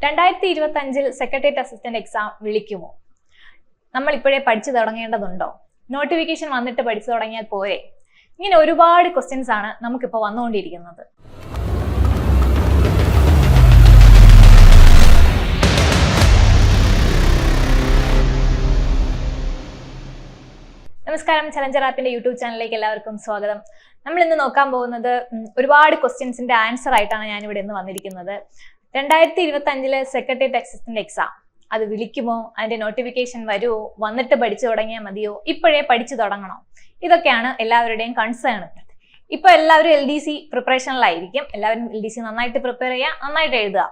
2025 secretariat assistant exam വിളിക്കുമോ? നമ്മൾ ഇപ്പോഴേ പഠിച്ചു തുടങ്ങേണ്ടതുണ്ടോ? നോട്ടിഫിക്കേഷൻ വന്നിട്ട് പഠിച്ചു തുടങ്ങിയാൽ പോരെ? ഇങ്ങനെ ഒരുപാട് ക്വസ്റ്റ്യൻസ് ആണ് നമുക്കിപ്പോൾ വന്നുകൊണ്ടിരിക്കുന്നത്. നമസ്കാരം, ചലഞ്ചർ ആപ്പിന്റെ യൂട്യൂബ് ചാനലിലേക്ക് എല്ലാവർക്കും സ്വാഗതം. നമ്മൾ ഇന്ന് നോക്കാൻ പോകുന്നത് ഒരുപാട് ക്വസ്റ്റ്യൻസിന്റെ ആൻസർ ആയിട്ടാണ് ഞാനിവിടെ ഇന്ന് വന്നിരിക്കുന്നത്. 2025 സെക്രട്ടേറിയറ്റ് അസിസ്റ്റന്റ് എക്സാം അത് വിളിക്കുമോ? അതിന്റെ നോട്ടിഫിക്കേഷൻ വരുമോ? വന്നിട്ട് പഠിച്ചു തുടങ്ങിയാൽ മതിയോ? ഇപ്പോഴേ പഠിച്ചു തുടങ്ങണോ? ഇതൊക്കെയാണ് എല്ലാവരുടെയും കൺസേൺ. ഇപ്പൊ എല്ലാവരും LDC പ്രിപ്പറേഷനിലായിരിക്കും. എല്ലാവരും LDC നന്നായിട്ട് പ്രിപ്പയർ ചെയ്യുക, നന്നായിട്ട് എഴുതുക.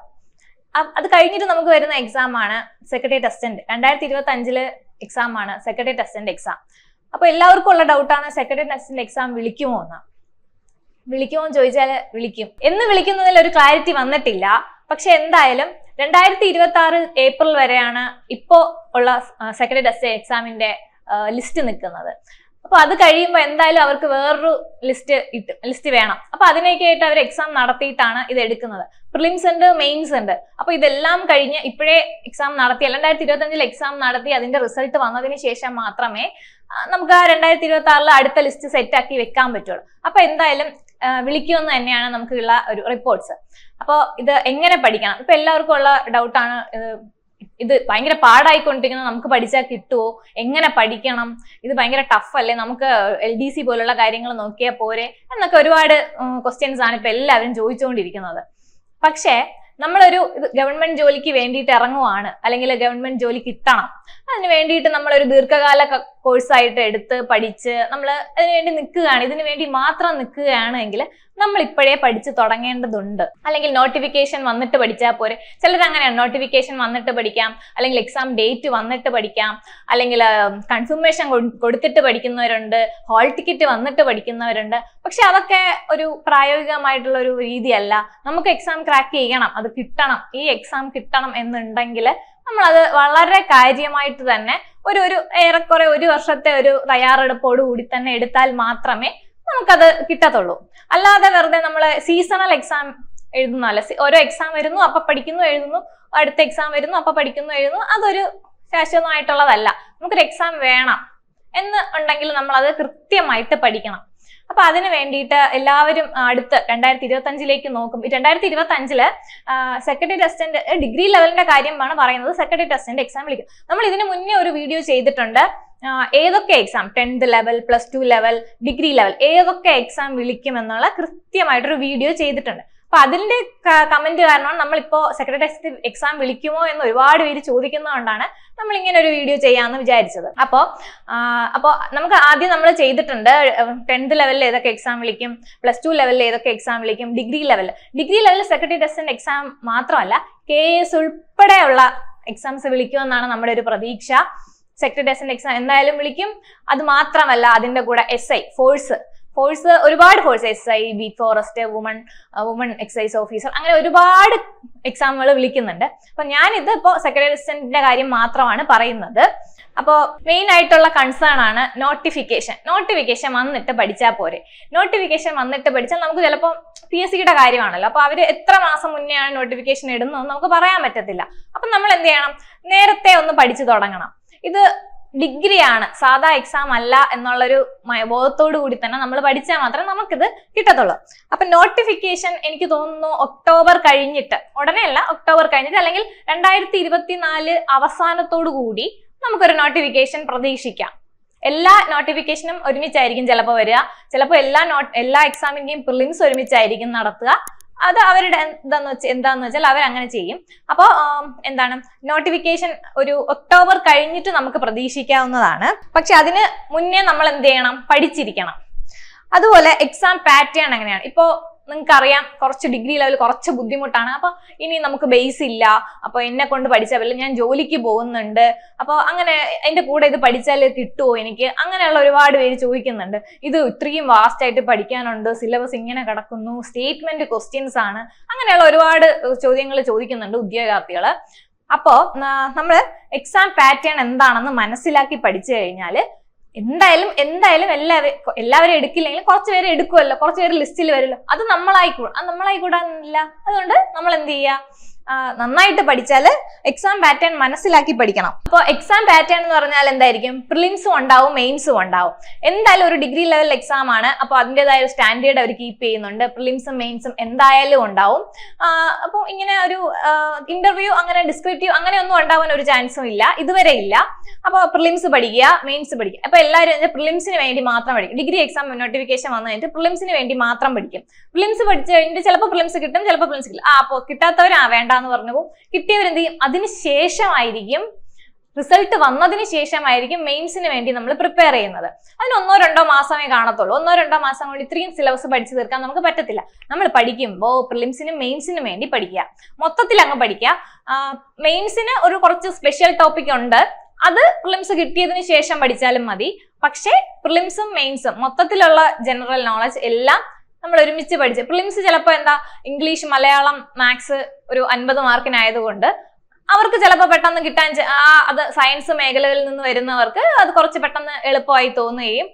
അത് കഴിഞ്ഞിട്ട് നമുക്ക് വരുന്ന എക്സാം ആണ് സെക്രട്ടേറിയറ്റ് അസിസ്റ്റന്റ്. 2025 എക്സാം ആണ് സെക്രട്ടേറിയറ്റ് അസിസ്റ്റന്റ് എക്സാം. അപ്പൊ എല്ലാവർക്കും ഉള്ള ഡൗട്ടാണ് സെക്രട്ടേറിയറ്റ് അസിസ്റ്റന്റ് എക്സാം വിളിക്കുമോ എന്ന്. വിളിക്കുമോ എന്ന് ചോദിച്ചാൽ വിളിക്കും. എന്ന് വിളിക്കുന്നതിൽ ഒരു ക്ലാരിറ്റി വന്നിട്ടില്ല. പക്ഷെ എന്തായാലും 2026 ഏപ്രിൽ വരെയാണ് ഇപ്പോ ഉള്ള സെക്രട്ടേറിയറ്റ് അസിസ്റ്റന്റ് എക്സാമിന്റെ ലിസ്റ്റ് നിൽക്കുന്നത്. അപ്പൊ അത് കഴിയുമ്പോൾ എന്തായാലും അവർക്ക് വേറൊരു ലിസ്റ്റ് വേണം. അപ്പൊ അതിനൊക്കെ ആയിട്ട് അവർ എക്സാം നടത്തിയിട്ടാണ് ഇത് എടുക്കുന്നത്. പ്രിലിംസ് ഉണ്ട്, മെയിൻസ് ഉണ്ട്. അപ്പൊ ഇതെല്ലാം കഴിഞ്ഞ് ഇപ്പോഴേ എക്സാം നടത്തി 2025 എക്സാം നടത്തി അതിന്റെ റിസൾട്ട് വന്നതിന് ശേഷം മാത്രമേ നമുക്ക് ആ 2026 അടുത്ത ലിസ്റ്റ് സെറ്റ് ആക്കി വെക്കാൻ പറ്റുള്ളൂ. അപ്പൊ എന്തായാലും വിളിക്കുമെന്ന് തന്നെയാണ് നമുക്കുള്ള ഒരു റിപ്പോർട്ട്സ്. അപ്പോൾ ഇത് എങ്ങനെ പഠിക്കണം? ഇപ്പൊ എല്ലാവർക്കും ഉള്ള ഡൗട്ടാണ്, ഇത് ഭയങ്കര പാടായിക്കൊണ്ടിരിക്കുന്നത്, നമുക്ക് പഠിച്ചാൽ കിട്ടുമോ? എങ്ങനെ പഠിക്കണം? ഇത് ഭയങ്കര ടഫ് അല്ലേ? നമുക്ക് LDC പോലുള്ള കാര്യങ്ങൾ നോക്കിയാൽ പോരെ എന്നൊക്കെ ഒരുപാട് ക്വസ്റ്റ്യൻസ് ആണ് ഇപ്പൊ എല്ലാവരും ചോദിച്ചുകൊണ്ടിരിക്കുന്നത്. പക്ഷേ നമ്മളൊരു ഗവൺമെന്റ് ജോലിക്ക് വേണ്ടിയിട്ട് ഇറങ്ങുവാണ്, അല്ലെങ്കിൽ ഗവൺമെന്റ് ജോലി കിട്ടണം, അതിന് വേണ്ടിയിട്ട് നമ്മളൊരു ദീർഘകാല കോഴ്സായിട്ട് എടുത്ത് പഠിച്ച് നമ്മൾ അതിനുവേണ്ടി നിൽക്കുകയാണ്, ഇതിനു വേണ്ടി മാത്രം നിൽക്കുകയാണെങ്കിൽ നമ്മൾ ഇപ്പോഴേ പഠിച്ചു തുടങ്ങേണ്ടതുണ്ട്. അല്ലെങ്കിൽ നോട്ടിഫിക്കേഷൻ വന്നിട്ട് പഠിച്ചാൽ പോരെ? ചിലർ അങ്ങനെയാണ്, നോട്ടിഫിക്കേഷൻ വന്നിട്ട് പഠിക്കാം, അല്ലെങ്കിൽ എക്സാം ഡേറ്റ് വന്നിട്ട് പഠിക്കാം, അല്ലെങ്കിൽ കൺഫർമേഷൻ കൊടുത്തിട്ട് പഠിക്കുന്നവരുണ്ട്, ഹാൾ ടിക്കറ്റ് വന്നിട്ട് പഠിക്കുന്നവരുണ്ട്. പക്ഷെ അതൊക്കെ ഒരു പ്രായോഗികമായിട്ടുള്ള ഒരു രീതിയല്ല. നമുക്ക് എക്സാം ക്രാക്ക് ചെയ്യണം, അത് കിട്ടണം, ഈ എക്സാം കിട്ടണം എന്നുണ്ടെങ്കിൽ നമ്മളത് വളരെ കാര്യമായിട്ട് തന്നെ ഒരു ഏറെക്കുറെ ഒരു വർഷത്തെ ഒരു തയ്യാറെടുപ്പോട് കൂടി തന്നെ എടുത്താൽ മാത്രമേ നമുക്കത് കിട്ടത്തുള്ളൂ. അല്ലാതെ വെറുതെ നമ്മൾ സീസണൽ എക്സാം എഴുതുന്നല്ല, ഓരോ എക്സാം വരുന്നു അപ്പൊ പഠിക്കുന്നു എഴുതുന്നു, അടുത്ത എക്സാം വരുന്നു അപ്പൊ പഠിക്കുന്നു എഴുതുന്നു, അതൊരു ശാശ്വതമായിട്ടുള്ളതല്ല. നമുക്കൊരു എക്സാം വേണം എന്ന് ഉണ്ടെങ്കിൽ നമ്മൾ അത് കൃത്യമായിട്ട് പഠിക്കണം. അപ്പൊ അതിന് വേണ്ടിയിട്ട് എല്ലാവരും അടുത്ത് 2025 നോക്കും. 2025 സെക്രട്ടേറിയറ്റ് അസിസ്റ്റന്റ് ഡിഗ്രി ലെവലിന്റെ കാര്യമാണ് പറയുന്നത്. സെക്രട്ടേറിയറ്റ് അസിസ്റ്റന്റ് എക്സാം വിളിക്കും. നമ്മൾ ഇതിന് മുന്നേ ഒരു വീഡിയോ ചെയ്തിട്ടുണ്ട്, ഏതൊക്കെ exam 10th level, +2 level, degree level ഏതൊക്കെ എക്സാം വിളിക്കും എന്നുള്ള കൃത്യമായിട്ടൊരു വീഡിയോ ചെയ്തിട്ടുണ്ട്. അപ്പൊ അതിന്റെ കമന്റ് കാരണമാണ് നമ്മളിപ്പോ സെക്രട്ടേറിയറ്റ് അസിസ്റ്റന്റ് എക്സാം വിളിക്കുമോ എന്ന് ഒരുപാട് പേര് ചോദിക്കുന്നതുകൊണ്ടാണ് നമ്മൾ ഇങ്ങനെ ഒരു വീഡിയോ ചെയ്യാമെന്ന് വിചാരിച്ചത്. അപ്പോ നമുക്ക് ആദ്യം നമ്മൾ ചെയ്തിട്ടുണ്ട് 10th ലെവലിൽ ഏതൊക്കെ എക്സാം വിളിക്കും, +2 ലെവലിൽ ഏതൊക്കെ എക്സാം വിളിക്കും, ഡിഗ്രി ലെവലിൽ സെക്രട്ടേറിയറ്റ് അസിസ്റ്റന്റ് എക്സാം മാത്രമല്ല KS ഉൾപ്പെടെയുള്ള എക്സാംസ് വിളിക്കുമെന്നാണ് നമ്മുടെ ഒരു പ്രതീക്ഷ. സെക്രട്ടേറിയറ്റ് അസിസ്റ്റന്റ് എക്സാം എന്തായാലും വിളിക്കും. അത് മാത്രമല്ല അതിന്റെ കൂടെ SI ഫോഴ്സ് ഒരുപാട് force, SI, beat forest, woman excise officer, അങ്ങനെ ഒരുപാട് എക്സാമുകൾ വിളിക്കുന്നുണ്ട്. അപ്പൊ ഞാനിത് ഇപ്പോ സെക്രട്ടേറിയറ്റ് അസിസ്റ്റന്റിന്റെ കാര്യം മാത്രമാണ് പറയുന്നത്. അപ്പോൾ മെയിൻ ആയിട്ടുള്ള കൺസേൺ ആണ് നോട്ടിഫിക്കേഷൻ വന്നിട്ട് പഠിച്ചാൽ പോരെ? നോട്ടിഫിക്കേഷൻ വന്നിട്ട് പഠിച്ചാൽ നമുക്ക് ചിലപ്പോൾ PSCയുടെ കാര്യമാണല്ലോ, അപ്പൊ അവര് എത്ര മാസം മുന്നെയാണ് നോട്ടിഫിക്കേഷൻ ഇടുന്നത് നമുക്ക് പറയാൻ പറ്റത്തില്ല. അപ്പൊ നമ്മൾ എന്ത് ചെയ്യണം? നേരത്തെ ഒന്ന് പഠിച്ചു തുടങ്ങണം. ഇത് ഡിഗ്രിയാണ്, സാധാ എക്സാം അല്ല എന്നുള്ളൊരു ബോധത്തോടു കൂടി തന്നെ നമ്മൾ പഠിച്ചാൽ മാത്രമേ നമുക്കിത് കിട്ടത്തുള്ളൂ. അപ്പൊ നോട്ടിഫിക്കേഷൻ എനിക്ക് തോന്നുന്നു ഒക്ടോബർ കഴിഞ്ഞിട്ട്, ഉടനെയല്ല, ഒക്ടോബർ കഴിഞ്ഞിട്ട് അല്ലെങ്കിൽ 2024 അവസാനത്തോടു കൂടി നമുക്കൊരു നോട്ടിഫിക്കേഷൻ പ്രതീക്ഷിക്കാം. എല്ലാ നോട്ടിഫിക്കേഷനും ഒരുമിച്ചായിരിക്കും ചിലപ്പോൾ വരിക, ചിലപ്പോൾ എല്ലാ എക്സാമിന്റെയും പ്രിലിംസ് ഒരുമിച്ചായിരിക്കും നടത്തുക. അത് അവരുടെ എന്താന്ന് വെച്ചാൽ അവരങ്ങനെ ചെയ്യും. അപ്പോൾ നോട്ടിഫിക്കേഷൻ ഒരു ഒക്ടോബർ കഴിഞ്ഞിട്ട് നമുക്ക് പ്രതീക്ഷിക്കാവുന്നതാണ്. പക്ഷെ അതിന് മുന്നേ നമ്മൾ എന്ത് ചെയ്യണം? പഠിച്ചിരിക്കണം. അതുപോലെ എക്സാം പാറ്റേൺ എങ്ങനെയാണ്? ഇപ്പോ നിങ്ങൾക്കറിയാം, കുറച്ച് ഡിഗ്രി ലെവൽ കുറച്ച് ബുദ്ധിമുട്ടാണ്. അപ്പൊ ഇനി നമുക്ക് ബേസ് ഇല്ല, അപ്പൊ എന്നെ കൊണ്ട് പഠിച്ചാൽ പറ്റില്ല, ഞാൻ ജോലിക്ക് പോകുന്നുണ്ട്, അപ്പൊ അങ്ങനെ അതിന്റെ കൂടെ ഇത് പഠിച്ചാൽ കിട്ടുമോ എനിക്ക്? അങ്ങനെയുള്ള ഒരുപാട് പേര് ചോദിക്കുന്നുണ്ട്. ഇത് ഇത്രയും വാസ്റ്റ് ആയിട്ട് പഠിക്കാനുണ്ട്, സിലബസ് ഇങ്ങനെ കിടക്കുന്നു, സ്റ്റേറ്റ്മെന്റ് ക്വസ്റ്റ്യൻസ് ആണ്, അങ്ങനെയുള്ള ഒരുപാട് ചോദ്യങ്ങൾ ചോദിക്കുന്നുണ്ട് ഉദ്യോഗാർത്ഥികൾ. അപ്പോ നമ്മൾ എക്സാം പാറ്റേൺ എന്താണെന്ന് മനസ്സിലാക്കി പഠിച്ചു കഴിഞ്ഞാൽ എന്തായാലും എല്ലാവരും എടുക്കില്ലെങ്കിലും കുറച്ച് പേര് എടുക്കുമല്ലോ, കുറച്ച് പേര് ലിസ്റ്റിൽ വരുമല്ലോ. അത് നമ്മളായിക്കൂടാന്നില്ല. അതുകൊണ്ട് നമ്മൾ എന്ത് ചെയ്യുക? നന്നായിട്ട് പഠിച്ചാൽ എക്സാം പാറ്റേൺ മനസ്സിലാക്കി പഠിക്കണം. അപ്പോൾ എക്സാം പാറ്റേൺ എന്ന് പറഞ്ഞാൽ എന്തായിരിക്കും? പ്രിലിംസും ഉണ്ടാവും, മെയിൻസും ഉണ്ടാവും. എന്തായാലും ഒരു ഡിഗ്രി ലെവൽ എക്സാം ആണ്, അപ്പോൾ അതിൻ്റെതായ ഒരു സ്റ്റാൻഡേർഡ് അവർ കീപ്പ് ചെയ്യുന്നുണ്ട്. പ്രിലിംസും മെയിൻസും എന്തായാലും ഉണ്ടാവും. അപ്പോൾ ഇങ്ങനെ ഒരു ഇന്റർവ്യൂ അങ്ങനെ ഡിസ്ക്രിപ്റ്റീവ് അങ്ങനെയൊന്നും ഉണ്ടാവാൻ ഒരു ചാൻസും ഇല്ല, ഇതുവരെ ഇല്ല. അപ്പോൾ പ്രിലിംസ് പഠിക്കുക, മെയിൻസ് പഠിക്കുക. അപ്പോൾ എല്ലാവരും പ്രിലിംസിന് വേണ്ടി മാത്രം പഠിക്കും. ഡിഗ്രി എക്സാം നോട്ടിഫിക്കേഷൻ വന്നു കഴിഞ്ഞിട്ട് പ്രിലിംസിന് വേണ്ടി മാത്രം പഠിക്കും. പ്രിലിംസ് പഠിച്ചു കഴിഞ്ഞിട്ട് ചിലപ്പോൾ പ്രിലിംസ് കിട്ടും, ചിലപ്പോൾ പ്രിലിംസ് കിട്ടില്ല. അപ്പോൾ കിട്ടാത്തവർ വേണ്ട എന്ന് പറഞ്ഞു പോകും. കിട്ടിയവരെന്ത് ചെയ്യും? അതിന് ശേഷമായിരിക്കും, റിസൾട്ട് വന്നതിന് ശേഷമായിരിക്കും മെയിൻസിന് വേണ്ടി നമ്മൾ പ്രിപ്പയർ ചെയ്യുന്നത്. അതിന് 1-2 മാസമേ കാണത്തുള്ളൂ. 1-2 മാസം കൊണ്ട് ഇത്രയും സിലബസ് പഠിച്ചു തീർക്കാൻ നമുക്ക് പറ്റത്തില്ല. നമ്മൾ പഠിക്കുമ്പോൾ പ്രിലിംസിനും മെയിൻസിനും വേണ്ടി പഠിക്കുക, മൊത്തത്തിൽ അങ്ങ് പഠിക്കുക. മെയിൻസിന് ഒരു കുറച്ച് സ്പെഷ്യൽ ടോപ്പിക് ഉണ്ട്, അത് പ്രിലിംസ് കിട്ടിയതിന് ശേഷം പഠിച്ചാലും മതി. പക്ഷേ പ്രിലിംസും മെയിൻസും മൊത്തത്തിലുള്ള ജനറൽ നോളജ് എല്ലാം നമ്മൾ ഒരുമിച്ച് പഠിച്ച്, പ്രിലിംസ് ചിലപ്പോൾ എന്താ ഇംഗ്ലീഷ്, മലയാളം, മാത്സ് ഒരു 50 മാർക്കിനായതുകൊണ്ട് അവർക്ക് ചിലപ്പോൾ പെട്ടെന്ന് കിട്ടാൻ അത് സയൻസ് മേഖലകളിൽ നിന്ന് വരുന്നവർക്ക് അത് കുറച്ച് പെട്ടെന്ന് എളുപ്പമായി തോന്നുകയും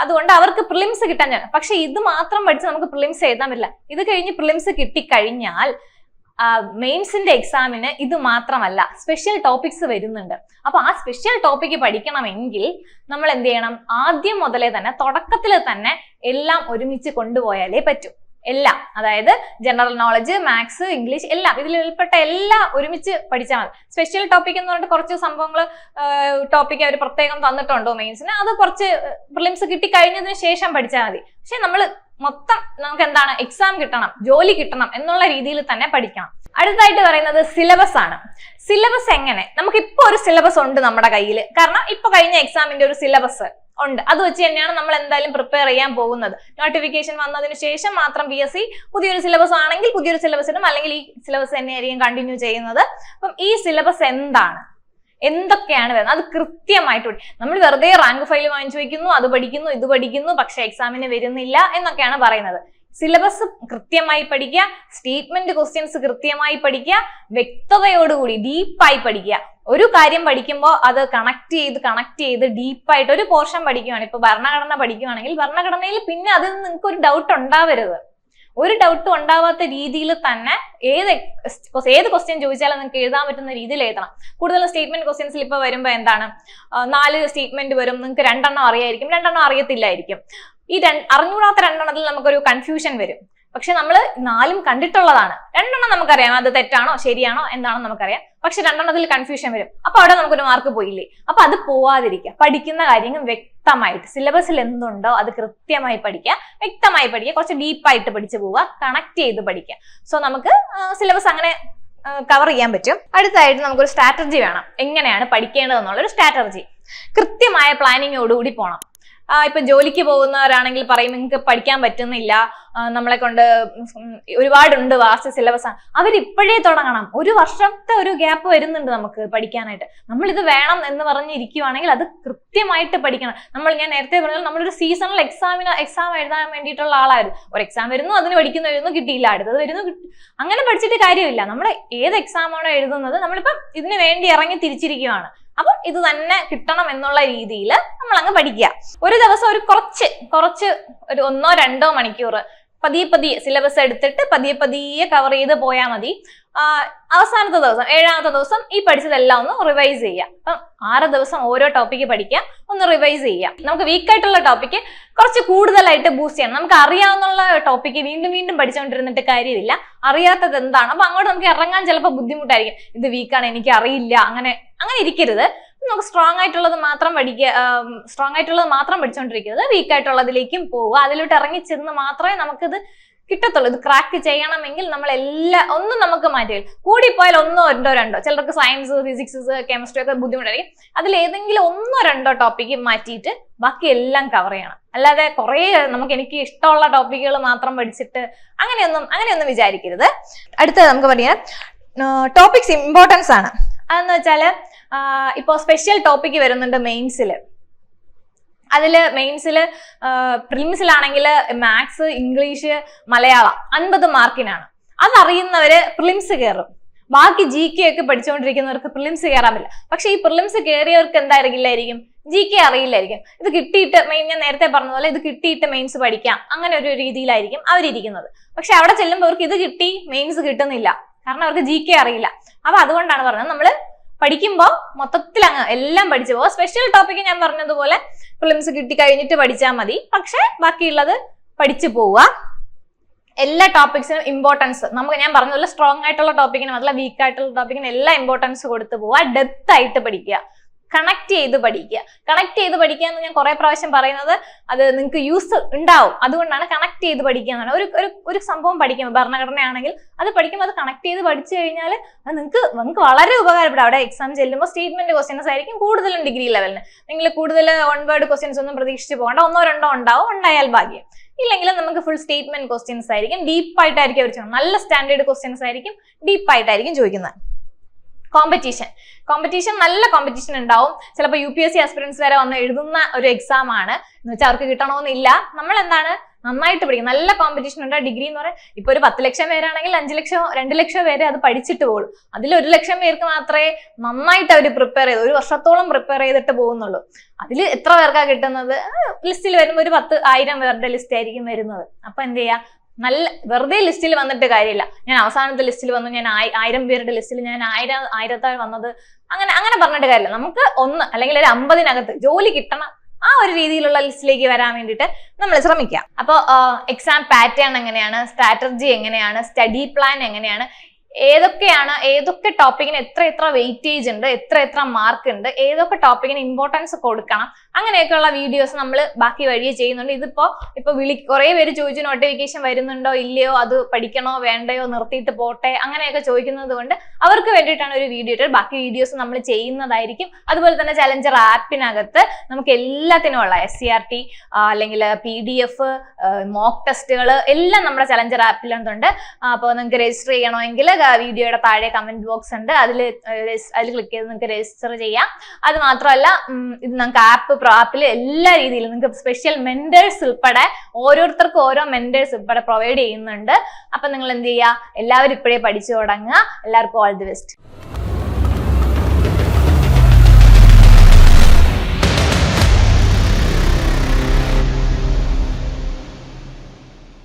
അതുകൊണ്ട് അവർക്ക് പ്രിലിംസ് കിട്ടാൻ. പക്ഷെ ഇത് മാത്രം പഠിച്ച് നമുക്ക് പ്രിലിംസ് എഴുതാൻ പറ്റില്ല. ഇത് കഴിഞ്ഞ് പ്രിലിംസ് കിട്ടിക്കഴിഞ്ഞാൽ മെയിൻസിന്റെ എക്സാമിന് ഇത് മാത്രമല്ല സ്പെഷ്യൽ ടോപ്പിക്സ് വരുന്നുണ്ട്. അപ്പൊ ആ സ്പെഷ്യൽ ടോപ്പിക്ക് പഠിക്കണമെങ്കിൽ നമ്മൾ എന്ത് ചെയ്യണം? ആദ്യം മുതലേ തന്നെ, തുടക്കത്തിൽ തന്നെ എല്ലാം ഒരുമിച്ച് കൊണ്ടുപോയാലേ പറ്റൂ. എല്ലാം, അതായത് ജനറൽ നോളജ്, മാത്സ്, ഇംഗ്ലീഷ് എല്ലാം, ഇതിൽ ഉൾപ്പെട്ട എല്ലാം ഒരുമിച്ച് പഠിച്ചാൽ മതി. സ്പെഷ്യൽ ടോപ്പിക് എന്ന് പറഞ്ഞിട്ട് കുറച്ച് സംഭവങ്ങൾ ടോപ്പിക് അവർ പ്രത്യേകം തന്നിട്ടുണ്ടോ മെയിൻസിന്, അത് കുറച്ച് പ്രിലിംസ് കിട്ടി കഴിഞ്ഞതിന് ശേഷം പഠിച്ചാൽ മതി. പക്ഷെ നമ്മൾ മൊത്തം നമുക്ക് എന്താണ്? എക്സാം കിട്ടണം, ജോലി കിട്ടണം എന്നുള്ള രീതിയിൽ തന്നെ പഠിക്കണം. അടുത്തായിട്ട് പറയുന്നത് സിലബസ് ആണ്. സിലബസ് എങ്ങനെ? നമുക്കിപ്പോ ഒരു സിലബസ് ഉണ്ട് നമ്മുടെ കയ്യിൽ, കാരണം ഇപ്പൊ കഴിഞ്ഞ എക്സാമിന്റെ ഒരു സിലബസ് ഉണ്ട്. അത് വെച്ച് തന്നെയാണ് നമ്മൾ എന്തായാലും പ്രിപ്പയർ ചെയ്യാൻ പോകുന്നത്. നോട്ടിഫിക്കേഷൻ വന്നതിന് ശേഷം മാത്രം PSC പുതിയൊരു സിലബസ് ആണെങ്കിൽ പുതിയൊരു സിലബസ് ഇടും, അല്ലെങ്കിൽ ഈ സിലബസ് തന്നെയായിരിക്കും കണ്ടിന്യൂ ചെയ്യുന്നത്. അപ്പം ഈ സിലബസ് എന്താണ്, എന്തൊക്കെയാണ് വരുന്നത്, അത് കൃത്യമായിട്ട് നമ്മൾ വെറുതെ റാങ്ക് ഫയൽ വാങ്ങിച്ചു വയ്ക്കുന്നു, അത് പഠിക്കുന്നു, ഇത് പഠിക്കുന്നു, പക്ഷെ എക്സാമിന് വരുന്നില്ല എന്നൊക്കെയാണ് പറയുന്നത്. സിലബസ് കൃത്യമായി പഠിക്കുക, സ്റ്റേറ്റ്മെന്റ് ക്വസ്റ്റ്യൻസ് കൃത്യമായി പഠിക്കുക, വ്യക്തതയോടുകൂടി ഡീപ്പായി പഠിക്കുക. ഒരു കാര്യം പഠിക്കുമ്പോൾ അത് കണക്ട് ചെയ്ത് ഡീപ്പായിട്ട് ഒരു പോർഷൻ പഠിക്കുകയാണ്. ഇപ്പൊ ഭരണഘടന പഠിക്കുകയാണെങ്കിൽ ഭരണഘടനയിൽ പിന്നെ അതിൽ നിങ്ങൾക്ക് ഒരു ഡൗട്ട് ഉണ്ടാവരുത്. ഒരു ഡൗട്ടും ഉണ്ടാവാത്ത രീതിയിൽ തന്നെ ഏത് ക്വസ്റ്റ്യൻ ചോദിച്ചാലും നിങ്ങൾക്ക് എഴുതാൻ പറ്റുന്ന രീതിയിൽ എഴുതണം. കൂടുതലും സ്റ്റേറ്റ്മെന്റ് ക്വസ്റ്റ്യൻസിൽ ഇപ്പൊ വരുമ്പോൾ എന്താണ്, 4 സ്റ്റേറ്റ്മെന്റ് വരും, നിങ്ങൾക്ക് 2 എണ്ണം അറിയായിരിക്കും, 2 എണ്ണം അറിയത്തില്ലായിരിക്കും. ഈ അറിഞ്ഞുകൂടാത്ത 2 എണ്ണത്തിൽ നമുക്കൊരു കൺഫ്യൂഷൻ വരും. പക്ഷെ നമ്മൾ 4ഉം കണ്ടിട്ടുള്ളതാണ്. 2 എണ്ണം നമുക്കറിയാം, അത് തെറ്റാണോ ശരിയാണോ എന്താണെന്ന് നമുക്കറിയാം. പക്ഷെ 2 എണ്ണത്തിൽ കൺഫ്യൂഷൻ വരും. അപ്പൊ അവിടെ നമുക്കൊരു മാർക്ക് പോയില്ലേ. അപ്പൊ അത് പോവാതിരിക്കുക. പഠിക്കുന്ന കാര്യങ്ങൾ വ്യക്തമായിട്ട് സിലബസിൽ എന്തുണ്ടോ അത് കൃത്യമായി പഠിക്കുക, വ്യക്തമായി പഠിക്കുക, കുറച്ച് ഡീപ്പായിട്ട് പഠിച്ചു പോവുക, കണക്ട് ചെയ്ത് പഠിക്കുക. സോ നമുക്ക് സിലബസ് അങ്ങനെ കവർ ചെയ്യാൻ പറ്റും. അടുത്തായിട്ട് നമുക്കൊരു സ്ട്രാറ്റജി വേണം, എങ്ങനെയാണ് പഠിക്കേണ്ടതെന്നുള്ളൊരു സ്ട്രാറ്റജി. കൃത്യമായ പ്ലാനിങ്ങോടുകൂടി പോകണം. ഇപ്പൊ ജോലിക്ക് പോകുന്നവരാണെങ്കിൽ പറയും നിങ്ങൾക്ക് പഠിക്കാൻ പറ്റുന്നില്ല, നമ്മളെ കൊണ്ട് ഒരുപാടുണ്ട്, വാസ്റ്റ് സിലബസ് ആണ്. അവരിപ്പോഴേ തുടങ്ങണം. 1 വർഷത്തെ ഒരു ഗ്യാപ്പ് വരുന്നുണ്ട് നമുക്ക് പഠിക്കാനായിട്ട്. നമ്മളിത് വേണം എന്ന് പറഞ്ഞിരിക്കുവാണെങ്കിൽ അത് കൃത്യമായിട്ട് പഠിക്കണം. ഞാൻ നേരത്തെ പറഞ്ഞാൽ നമ്മളൊരു സീസണൽ എക്സാം എഴുതാൻ വേണ്ടിയിട്ടുള്ള ആളായിരുന്നു. ഒരു എക്സാം വരുന്നു, അതിന് പഠിക്കുന്നു, കിട്ടിയില്ല, അടുത്തത് വരുന്നു, അങ്ങനെ പഠിച്ചിട്ട് കാര്യമില്ല. നമ്മൾ ഏത് എക്സാമാണോ എഴുതുന്നത് നമ്മളിപ്പം ഇതിന് വേണ്ടി ഇറങ്ങി തിരിച്ചിരിക്കുകയാണ്. അപ്പം ഇത് തന്നെ കിട്ടണം എന്നുള്ള രീതിയിൽ നമ്മൾ അങ്ങ് പഠിക്കുക. ഒരു ദിവസം ഒരു കുറച്ച് ഒരു 1-2 മണിക്കൂർ പതിയെ സിലബസ് എടുത്തിട്ട് പതിയെ കവർ ചെയ്ത് പോയാൽ മതി. അവസാനത്തെ ദിവസം 7ാമത്തെ ദിവസം ഈ പഠിച്ചതെല്ലാം ഒന്ന് റിവൈസ് ചെയ്യാം. അപ്പം 6 ദിവസം ഓരോ ടോപ്പിക്ക് പഠിക്കുക, ഒന്ന് റിവൈസ് ചെയ്യാം. നമുക്ക് വീക്കായിട്ടുള്ള ടോപ്പിക്ക് കുറച്ച് കൂടുതലായിട്ട് ബൂസ്റ്റ് ചെയ്യണം. നമുക്ക് അറിയാവുന്ന ടോപ്പിക്ക് വീണ്ടും പഠിച്ചുകൊണ്ടിരുന്നിട്ട് കാര്യമില്ല. അറിയാത്തത് എന്താണ്, അപ്പൊ അങ്ങോട്ട് നമുക്ക് ഇറങ്ങാൻ ചിലപ്പോൾ ബുദ്ധിമുട്ടായിരിക്കും. ഇത് വീക്കാണ്, എനിക്ക് അറിയില്ല, അങ്ങനെ ഇരിക്കരുത്. നമുക്ക് സ്ട്രോങ് ആയിട്ടുള്ളത് മാത്രം പഠിച്ചുകൊണ്ടിരിക്കരുത്. വീക്കായിട്ടുള്ളതിലേക്കും പോവുക, അതിലോട്ട് ഇറങ്ങി ചെന്ന് മാത്രമേ നമുക്കിത് കിട്ടത്തുള്ളൂ. ഇത് ക്രാക്ക് ചെയ്യണമെങ്കിൽ നമ്മൾ ഒന്നും നമുക്ക് മാറ്റില്ല. കൂടിപ്പോയാൽ 1-2 ചിലർക്ക് സയൻസ്, ഫിസിക്സ്, കെമിസ്ട്രി ഒക്കെ ബുദ്ധിമുട്ടായിരിക്കും. അതിൽ ഏതെങ്കിലും 1-2 ടോപ്പിക്ക് മാറ്റിയിട്ട് ബാക്കി എല്ലാം കവർ ചെയ്യണം. അല്ലാതെ കുറേ എനിക്ക് ഇഷ്ടമുള്ള ടോപ്പിക്കുകൾ മാത്രം പഠിച്ചിട്ട് അങ്ങനെയൊന്നും വിചാരിക്കരുത്. അടുത്തത് നമുക്ക് പറയാം ടോപ്പിക്സ് ഇമ്പോർട്ടൻസ് ആണ്. അതെന്ന് വെച്ചാല് ഇപ്പോ സ്പെഷ്യൽ ടോപ്പിക്ക് വരുന്നുണ്ട് മെയിൻസിൽ. പ്രിലിംസിലാണെങ്കിൽ മാത്സ്, ഇംഗ്ലീഷ്, മലയാളം 50 മാർക്കിനാണ്. അതറിയുന്നവര് പ്രിലിംസ് കയറും. ബാക്കി GK ഒക്കെ പഠിച്ചുകൊണ്ടിരിക്കുന്നവർക്ക് പ്രിലിംസ് കയറാൻ പറ്റില്ല. പക്ഷെ ഈ പ്രിലിംസ് കയറിയവർക്ക് എന്തായിരിക്കില്ലായിരിക്കും, GK അറിയില്ലായിരിക്കും. ഇത് കിട്ടിയിട്ട് ഞാൻ നേരത്തെ പറഞ്ഞ പോലെ ഇത് കിട്ടിയിട്ട് മെയിൻസ് പഠിക്കാം, അങ്ങനെ ഒരു രീതിയിലായിരിക്കും അവരിയ്ക്കുന്നത്. പക്ഷെ അവിടെ ചെല്ലുമ്പോൾ അവർക്ക് ഇത് കിട്ടി, മെയിൻസ് കിട്ടുന്നില്ല. കാരണം അവർക്ക് GK അറിയില്ല. അപ്പൊ അതുകൊണ്ടാണ് പറഞ്ഞത് നമ്മൾ പഠിക്കുമ്പോൾ മൊത്തത്തിൽ അങ്ങ് എല്ലാം പഠിച്ചു പോവുക. സ്പെഷ്യൽ ടോപ്പിക്ക് ഞാൻ പറഞ്ഞതുപോലെ പ്രിലിംസ് കിട്ടി കഴിഞ്ഞിട്ട് പഠിച്ചാൽ മതി, പക്ഷെ ബാക്കിയുള്ളത് പഠിച്ചു പോവുക. എല്ലാ ടോപ്പിക്സിനും ഇമ്പോർട്ടൻസ് ഞാൻ പറഞ്ഞതുപോലെ സ്ട്രോങ് ആയിട്ടുള്ള ടോപ്പിക്കിനും അതുപോലെ വീക്ക് ആയിട്ടുള്ള ടോപ്പിക്കിനും എല്ലാം ഇമ്പോർട്ടൻസ് കൊടുത്തു പോവുക. ഡെപ്ത് ആയിട്ട് പഠിക്കുക, കണക്ട് ചെയ്ത് പഠിക്കുക. കണക്ട് ചെയ്ത് പഠിക്കുക എന്ന് ഞാൻ കുറെ പ്രാവശ്യം പറയുന്നത് അത് നിങ്ങൾക്ക് യൂസ് ഉണ്ടാവും, അതുകൊണ്ടാണ് കണക്ട് ചെയ്ത് പഠിക്കുക എന്നാണ്. ഒരു സംഭവം പഠിക്കുമ്പോൾ ഭരണഘടനയാണെങ്കിൽ അത് പഠിക്കുമ്പോൾ അത് കണക്ട് ചെയ്ത് പഠിച്ചു കഴിഞ്ഞാൽ അത് നിങ്ങൾക്ക് വളരെ ഉപകാരപ്പെടും. അവിടെ എക്സാം ചെല്ലുമ്പോൾ സ്റ്റേറ്റ്മെന്റ് ക്വസ്റ്റ്യൻസ് ആയിരിക്കും കൂടുതലും ഡിഗ്രി ലെവലിന്. നിങ്ങൾ കൂടുതൽ വൺ വേർഡ് ക്വസ്റ്റ്യൻസ് ഒന്നും പ്രതീക്ഷിച്ച് പോകേണ്ട, 1-2 ഉണ്ടാവും, ഉണ്ടായാൽ ഭാഗ്യം. ഇല്ലെങ്കിൽ നമുക്ക് ഫുൾ സ്റ്റേറ്റ്മെന്റ് ക്വസ്റ്റ്യൻസ് ആയിരിക്കും, ഡീപ്പായിട്ടായിരിക്കും അവർ ചോദിക്കുന്നത്. നല്ല സ്റ്റാൻഡേർഡ് ക്വസ്റ്റ്യൻസ് ആയിരിക്കും, ഡീപ്പായിട്ടായിരിക്കും ചോദിക്കുന്നത്. കോമ്പറ്റീഷൻ നല്ല കോമ്പറ്റീഷൻ ഉണ്ടാവും. ചിലപ്പോൾ UPSC ആസ്പിറൻസ് വരെ വന്ന് എഴുതുന്ന ഒരു എക്സാം ആണ് എന്ന് വെച്ചാൽ അവർക്ക് കിട്ടണമെന്നില്ല. നമ്മൾ എന്താണ് നന്നായിട്ട് പഠിക്കും. നല്ല കോമ്പറ്റീഷൻ ഉണ്ട്. ഡിഗ്രി എന്ന് പറയാൻ ഇപ്പൊ ഒരു 10 ലക്ഷം പേരാണെങ്കിൽ 5 ലക്ഷം 2 ലക്ഷം പേരെ അത് പഠിച്ചിട്ട് പോകും. അതിൽ 1 ലക്ഷം പേർക്ക് മാത്രമേ നന്നായിട്ട് അവർ പ്രിപ്പയർ ചെയ്ത് 1 വർഷത്തോളം പ്രിപ്പയർ ചെയ്തിട്ട് പോകുന്നുള്ളൂ. അതിൽ എത്ര പേർക്കാ കിട്ടുന്നത്? ലിസ്റ്റിൽ വരുമ്പോൾ ഒരു 10,000 പേരുടെ ലിസ്റ്റ് ആയിരിക്കും വരുന്നത്. അപ്പൊ എന്ത് ചെയ്യാ, നല്ല വെറുതെ ലിസ്റ്റിൽ വന്നിട്ട് കാര്യമില്ല. ഞാൻ അവസാനത്തെ ലിസ്റ്റിൽ വന്നു, ഞാൻ 1000 പേരുടെ ലിസ്റ്റിൽ ഞാൻ 1000 വന്നത്, അങ്ങനെ പറഞ്ഞിട്ട് കാര്യമില്ല. നമുക്ക് 1 അല്ലെങ്കിൽ ഒരു 50-നകത്ത് ജോലി കിട്ടണം, ആ ഒരു രീതിയിലുള്ള ലിസ്റ്റിലേക്ക് വരാൻ വേണ്ടിയിട്ട് നമ്മൾ ശ്രമിക്കാം. അപ്പോൾ എക്സാം പാറ്റേൺ എങ്ങനെയാണ്, സ്ട്രാറ്റജി എങ്ങനെയാണ്, സ്റ്റഡി പ്ലാൻ എങ്ങനെയാണ്, ഏതൊക്കെ ടോപ്പിക്കിന് എത്ര വെയിറ്റേജ് ഉണ്ട്, എത്ര മാർക്ക് ഉണ്ട്, ഏതൊക്കെ ടോപ്പിക്കിന് ഇമ്പോർട്ടൻസ് കൊടുക്കണം, അങ്ങനെയൊക്കെയുള്ള വീഡിയോസ് നമ്മൾ ബാക്കി വഴിയെ ചെയ്യുന്നുണ്ട്. ഇപ്പൊ കുറെ പേര് ചോദിച്ചു നോട്ടിഫിക്കേഷൻ വരുന്നുണ്ടോ ഇല്ലയോ, അത് പഠിക്കണോ വേണ്ടയോ, നിർത്തിയിട്ട് പോട്ടെ, അങ്ങനെയൊക്കെ ചോദിക്കുന്നത് കൊണ്ട് അവർക്ക് വേണ്ടിയിട്ടാണ് ഒരു വീഡിയോ ഇട്ട്. ബാക്കി വീഡിയോസ് നമ്മൾ ചെയ്യുന്നതായിരിക്കും. അതുപോലെ തന്നെ ചലഞ്ചർ ആപ്പിനകത്ത് നമുക്ക് എല്ലാത്തിനും ഉള്ള SCRT അല്ലെങ്കിൽ PDF, മോക്ക് ടെസ്റ്റുകൾ എല്ലാം നമ്മുടെ ചലഞ്ചർ ആപ്പിലുണ്ട്. അപ്പോൾ നിങ്ങൾക്ക് രജിസ്റ്റർ ചെയ്യണമെങ്കിൽ വീഡിയോയുടെ താഴെ കമന്റ് ബോക്സ് ഉണ്ട്, അതിൽ ക്ലിക്ക് ചെയ്ത് നിങ്ങൾക്ക് രജിസ്റ്റർ ചെയ്യാം. അത് മാത്രമല്ല ഇത് നിങ്ങൾക്ക് ആപ്പിൽ എല്ലാ രീതിയിലും നിങ്ങൾക്ക് സ്പെഷ്യൽ മെന്റേഴ്സ് ഉൾപ്പെടെ ഓരോരുത്തർക്കും ഓരോ മെന്റേഴ്സ് ഉൾപ്പെടെ പ്രൊവൈഡ് ചെയ്യുന്നുണ്ട്. അപ്പൊ നിങ്ങൾ എന്ത് ചെയ്യുക, എല്ലാവരും ഇപ്പോഴേ പഠിച്ചു തുടങ്ങുക. എല്ലാവർക്കും ഓൾ ദി ബെസ്റ്റ്.